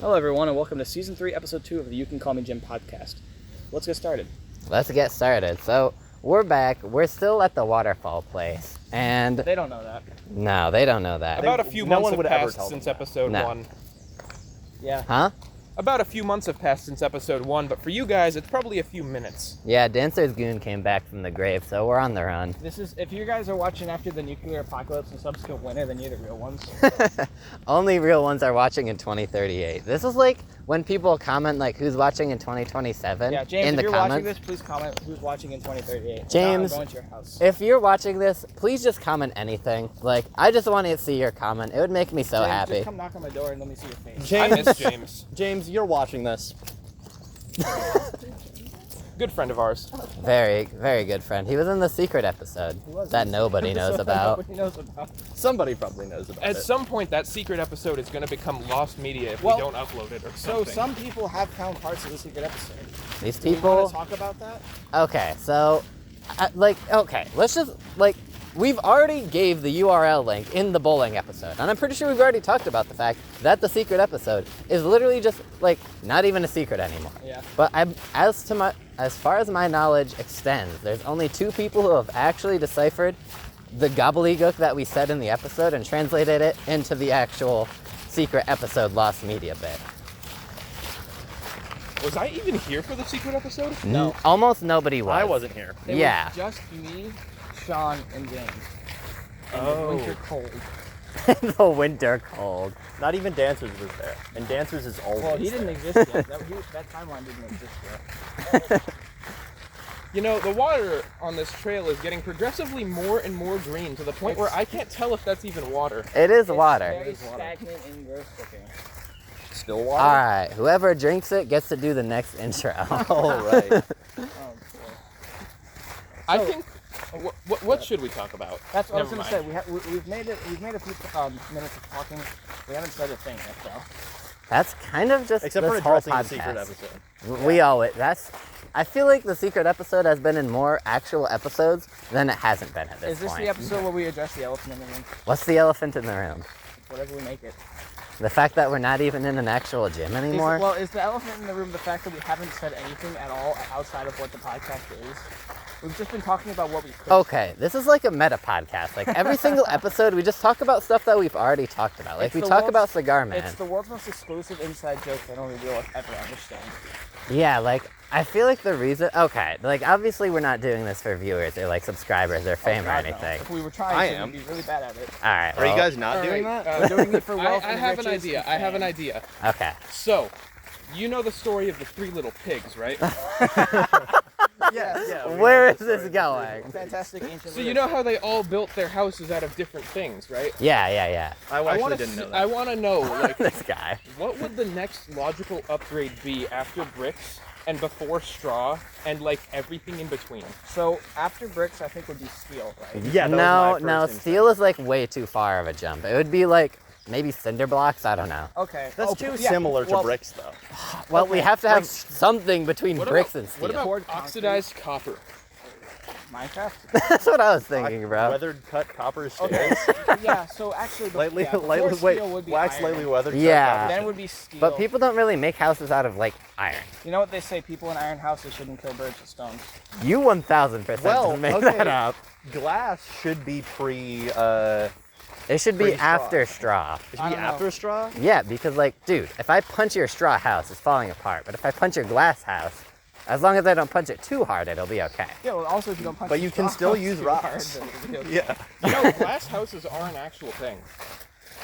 Hello everyone and welcome to Season 3, Episode 2 of the You Can Call Me Jim podcast. Let's get started. Let's get started. So, we're back. We're still at the waterfall place. And... They don't know that. No, they don't know that. About a few months have passed since episode 1. Yeah. Huh? About a few months have passed since episode 1, but for you guys, it's probably a few minutes. Yeah, Dancer's Goon came back from the grave, so we're on the run. This is, if you guys are watching after the nuclear apocalypse and subsequent winter, then you're the real ones. Only real ones are watching in 2038. This is like when people comment like who's watching in 2027 Yeah, James, in the if you're comments. watching this, please comment who's watching in 2038. James, I'm going to your house. If you're watching this, please just comment anything. Like, I just want to see your comment. It would make me so James, happy. Just come knock on my door and let me see your face. I miss James. James, you're watching this. Good friend of ours. Very, very good friend. He was in the secret episode that nobody knows about. Nobody knows about. Somebody probably knows about At it. some point, that secret episode is going to become lost media if we don't upload it or So something. some people have found parts of the secret episode. These Do you people... want to talk about that? Okay, so, let's just, we've already gave the URL link in the bowling episode, and I'm pretty sure we've already talked about the fact that the secret episode is literally just, not even a secret anymore. Yeah. But as far as my knowledge extends, there's only 2 people who have actually deciphered the gobbledygook that we said in the episode and translated it into the actual secret episode lost media bit. Was I even here for the secret episode? No. Almost nobody was. I wasn't here. It Yeah. was just me, Sean, and James. And Oh. the winter cold. The winter cold. Not even Dancers was there. And Dancers is always Well, he didn't there. exist yet. That timeline didn't exist yet. You know, the water on this trail is getting progressively more and more green to the point where I can't tell if that's even water. It is water. It's very stagnant and gross looking. Still water? Alright, whoever drinks it gets to do the next intro. All right. Oh, boy. I think... What should we talk about? That's what I was Never going to mind. say. We've made a few minutes of talking. We haven't said a thing yet, though. That's kind of just Except for this whole addressing the secret podcast. episode. We owe it. I feel like the secret episode has been in more actual episodes than it hasn't been at this Is this point. the episode where we address the elephant in the room? What's the elephant in the room? Whatever we make it. The fact that we're not even in an actual gym anymore? Is the elephant in the room the fact that we haven't said anything at all outside of what the podcast is? We've just been talking about what we could. Okay, this is like a meta podcast. Like every single episode, we just talk about stuff that we've already talked about. Like It's we the talk world's- about Cigar Man. It's the world's most exclusive inside joke that only we'll ever understand. Yeah, I feel like the reason... Okay, obviously we're not doing this for viewers or, subscribers or fame or God, no. anything. If we were trying I to, am. we'd be really bad at it. All right, Are you well, guys not doing Alright, that? Doing it for wealth I and have an riches idea. and I have an fame. idea. Okay. So, you know the story of the 3 little pigs, right? Yeah. Where is this going? Fantastic ancient. So you know how they all built their houses out of different things, right? Yeah. I I actually didn't know that. I want to know, This guy. what would the next logical upgrade be after bricks and before straw and everything in between? So after bricks, I think would be steel, right? Yeah, that was my No, first steel is way too far of a jump. It would be maybe cinder blocks. I don't know. Okay. That's okay, too yeah, similar to well, bricks, though. Well, we Okay, have to have something between What bricks about, and steel. What about Poured concrete. oxidized copper? Minecraft. That's what I was thinking, bro. Weathered cut copper Okay. stairs. Yeah. So actually, Lightly, before wait, steel would be wax iron. lightly weathered. Yeah. cut Then copper. would be steel. But people don't really make houses out of iron. You know what they say? People in iron houses shouldn't kill birds with stones. You 1000% Well, made okay. that up. Glass should be pre. It should be Pre-straw. after straw. It should I be don't know. after straw. Yeah, because dude, if I punch your straw house, it's falling apart. But if I punch your glass house, as long as I don't punch it too hard, it'll be okay. Yeah. Well, also if you don't punch. But the you can straw still use too hard, rocks. then it'll be okay. Yeah. You know, glass houses are an actual thing.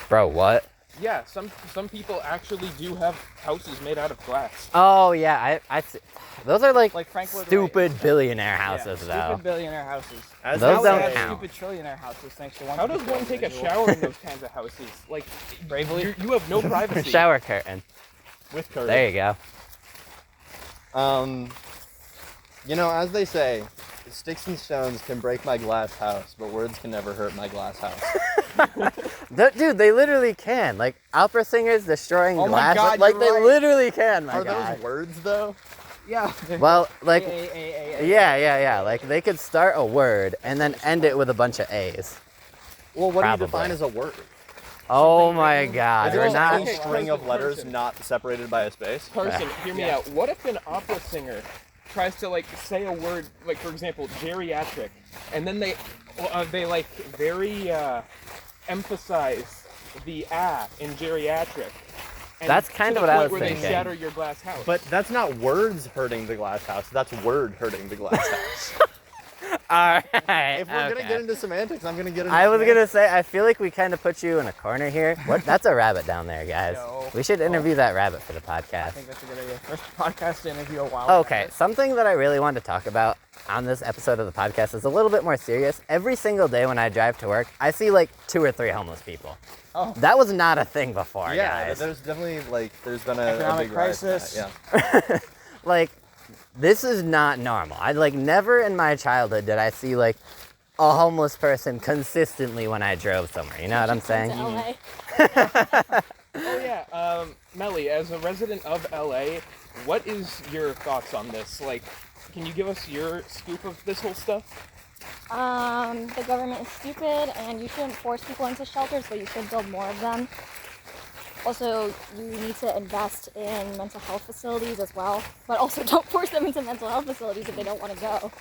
Bro, what? Yeah, some people actually do have houses made out of glass. Oh yeah, I those are Like Frank Lloyd Wright. stupid billionaire Yeah, houses stupid though. billionaire houses. As Those they don't say, count. Stupid trillionaire houses, thanks to one. How does one take a individual. shower in those kinds of houses? Bravely. You have no privacy. Shower curtain. with curve. There you go. As they say, sticks and stones can break my glass house, but words can never hurt my glass house. Dude, they literally can. Opera singers destroying Oh my glass. God, They you're right. literally can, my Are guy. those words though? Yeah. Well, A. yeah. They could start a word and then end it with a bunch of A's. Well, what Probably. do you define as a word? Oh my God, Is there we're just not. any string of letters Carson. not separated by a space? Carson, hear me Yeah. out. What if an opera singer tries to like say a word, like for example, geriatric, and then they like very emphasize the in geriatric. And That's kind to of the what I point was where thinking. they shatter your glass house. But that's not words hurting the glass house. That's word hurting the glass house. All right. If we're gonna get into semantics, I'm gonna get into I was semantics. gonna say, I feel like we kind of put you in a corner here. What? That's a rabbit down there, guys. No. We should interview that rabbit for the I podcast. think that's a good idea. First podcast to interview a wild Okay, rabbit. something that I really wanted to talk about on this episode of the podcast is a little bit more serious. Every single day when I drive to work, I see like 2 or 3 homeless people. Oh. That was not a thing before, Yeah, guys. there's definitely there's been a Economic big rise in that, crisis. Yeah. Like, this is not normal. I never in my childhood did I see like a homeless person consistently when I drove somewhere. You know what I'm saying? To LA. Oh yeah, Melly, as a resident of LA, what is your thoughts on this? Like, can you give us your scoop of this whole stuff? The government is stupid, and you shouldn't force people into shelters, but you should build more of them. Also, you need to invest in mental health facilities as well, but also don't force them into mental health facilities if they don't want to go.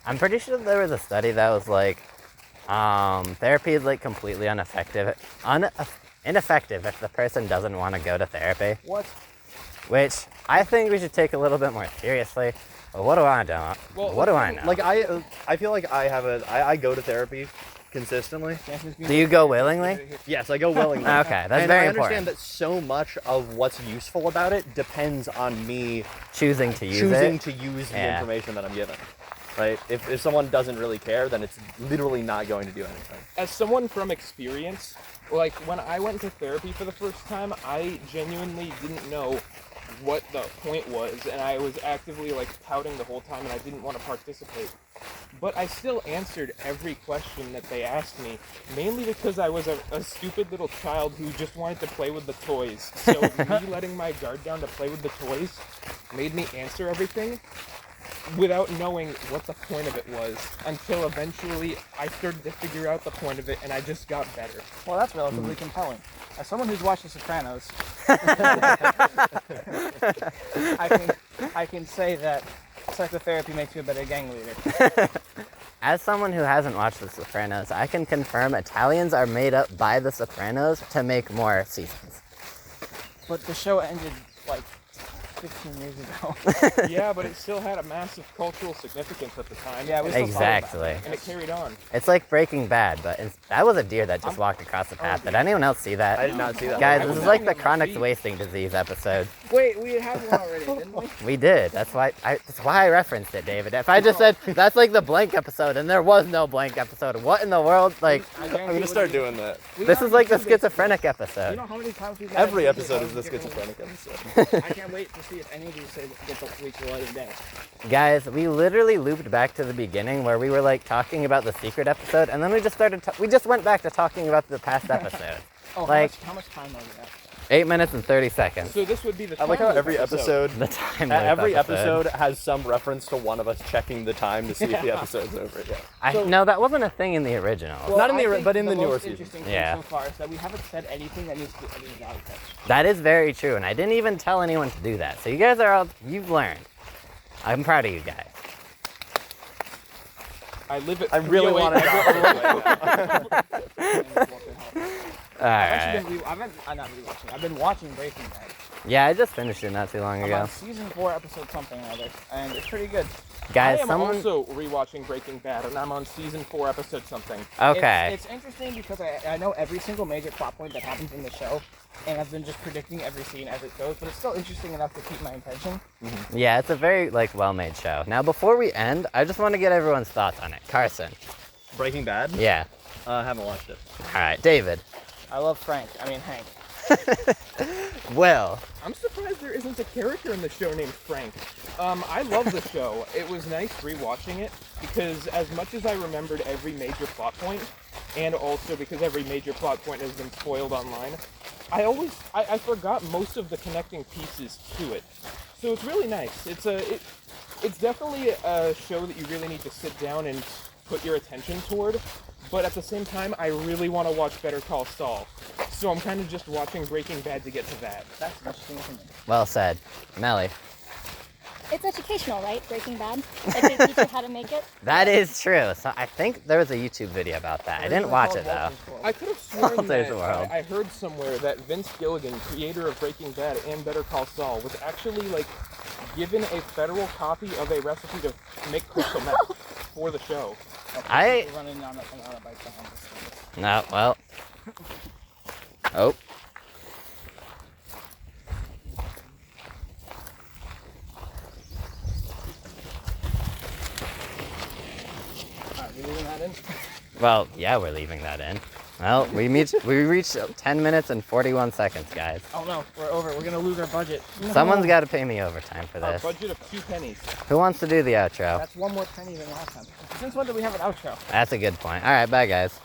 I'm pretty sure there was a study that was like, therapy is like completely ineffective if the person doesn't want to go to therapy. What? Which I think we should take a little bit more seriously. But what do I know? Well, What do I know? Like I feel like I go to therapy consistently. Do you go willingly? Yes, I go willingly. Okay, that's and very I important. understand that so much of what's useful about it depends on me Choosing to use choosing it. to use the Yeah. information that I'm given. Right? If someone doesn't really care, then it's literally not going to do anything. As someone from experience, like when I went to therapy for the first time, I genuinely didn't know what the point was, and I was actively like pouting the whole time, and I didn't want to participate. But I still answered every question that they asked me, mainly because I was a stupid little child who just wanted to play with the toys. So me letting my guard down to play with the toys made me answer everything without knowing what the point of it was, until eventually I started to figure out the point of it, and I just got better. Well, that's relatively compelling. As someone who's watched The Sopranos, I can say that psychotherapy makes you a better gang leader. As someone who hasn't watched The Sopranos, I can confirm Italians are made up by The Sopranos to make more seasons. But the show ended like 15 years ago. Yeah, but it still had a massive cultural significance at the time. Yeah, we still follow that. Exactly. And it carried on. It's like Breaking Bad, but that was a deer that just walked across the path. Did anyone else see that? I did not see that. Guys, I this was is like the looking at my chronic feet. wasting disease episode. Wait, we had one already, didn't we? We did. That's why I referenced it, David. If I just said that's like the blank episode and there was no blank episode, what in the world? Like, I I'm guarantee gonna you start we- doing that. we this is like the already did this. schizophrenic You episode. know how many times we've Every had episode is the different- schizophrenic episode. I can't wait to see if any of these get the week's light of day. Guys, we literally looped back to the beginning where we were like talking about the secret episode, and then we just we just went back to talking about the past episode. Oh, Like- how much time are we at? 8 minutes and 30 seconds. So this would be the I like how time every loop episode, The time. every loop episode has some reference to one of us checking the time to see if the episode's over. Yeah. No, that wasn't a thing in the original. Not in the I ori- think but in the newer most season. interesting thing Yeah. so far is that we haven't said anything that needs to be edited out of this. That is very true, and I didn't even tell anyone to do that. So you guys you've learned. I'm proud of you guys. I live at I really 308 wanna Everett Way. All I've right. actually been not rewatching. I've been watching Breaking Bad. Yeah, I just finished it not too long I'm ago. on season 4, episode something or other, and it's pretty good. Guys, I am someone. also rewatching Breaking Bad, and I'm on season 4, episode something. Okay. It's interesting because I know every single major plot point that happens in the show, and I've been just predicting every scene as it goes, but it's still interesting enough to keep my attention. Yeah, it's a very well-made show. Now, before we end, I just want to get everyone's thoughts on it. Carson. Breaking Bad? Yeah. Haven't watched it. All right, David. I love Hank. Will. I'm surprised there isn't a character in the show named Frank. I love the show. It was nice rewatching it because as much as I remembered every major plot point, and also because every major plot point has been spoiled online, I forgot most of the connecting pieces to it. So it's really nice. It's definitely a show that you really need to sit down and put your attention toward. But at the same time, I really want to watch Better Call Saul. So I'm kind of just watching Breaking Bad to get to that. That's interesting to me. Well said. Melly. It's educational, right? Breaking Bad. Like they teach you how to make it. That is true. So I think there was a YouTube video about that. I didn't watch it though. I could have sworn There's that the world. I heard somewhere that Vince Gilligan, creator of Breaking Bad and Better Call Saul, was actually like given a federal copy of a recipe to make crystal meth for the show. I- We're running on a bike behind this thing. No, well. Oh. Alright, we leaving that in? Well, yeah, we're leaving that in. Well, we reached 10 minutes and 41 seconds, guys. Oh no, we're over. We're gonna lose our budget. No. Someone's got to pay me overtime for A this. budget of 2 pennies. Who wants to do the outro? That's one more penny than last time. Since when do we have an outro? That's a good point. All right, bye, guys.